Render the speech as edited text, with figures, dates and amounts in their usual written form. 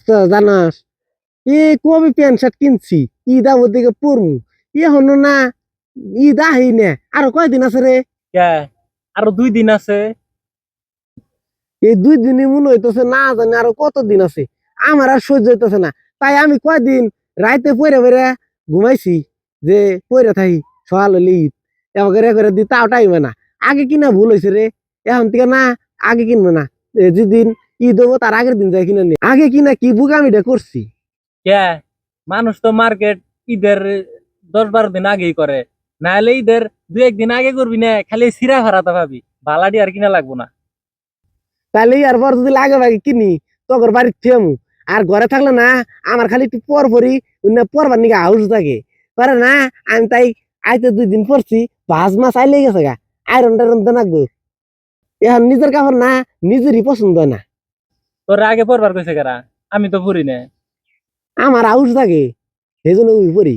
অবস্থা জানাস? কবে প্যান্ট শার্ট কিনছি, ঈদ আবার দিকে পরমু, হনো না, ঈদ আহি না, আরো কয়দিন আছে রে? কে আরো 2 দিন আছে। এই 2 দিনই মনে হইতেছে, না জানি আরো কতদিন আছে। আমার আর সহ্য হইতেছে না, তাই আমি কয়দিন রাইতে পইরা পইরা ঘুমাইছি, যে পইরা থাকি সকাল হলে ঈদ, এবার করে দি তাও টাইমে না। আগে কিনা ভুল হয়েছে রে, এখন থেকে না, আগে কিনবো না। যেদিন ঈদ হবো তার আগের দিন যাই কিনা নি, আগে কিনা কি বুকামিটা করছি। কে মানুষ তো মার্কেট ঈদের 10-12 দিন আগেই করে, নাহলে ঈদের 2-1 দিন আগে করবি না, খালি সিরা ভাড়াতে পাবি, বালাডি আর কিনা লাগবো না। তাহলে এরপর যদি লাগে ভাগে কিনি, তোর বাড়ির থেমু। আর ঘরে থাকলে না, আমার খালি একটু পর পরই পরবার নিকে হাউস থাকে পারে না। আমি তাই আইতে 2 দিন পরছি, ভাজ মাছ আইলে গেছে গা, আয়রন টাইরন তো নাকবো। এখন নিজের কাপড় না, নিজেরই পছন্দ হয় না। তোর আগে পরবার কইছে কারা? আমি তো পড়ি না। আমার হাউস থাকে, সেই জন্য ওই পরি।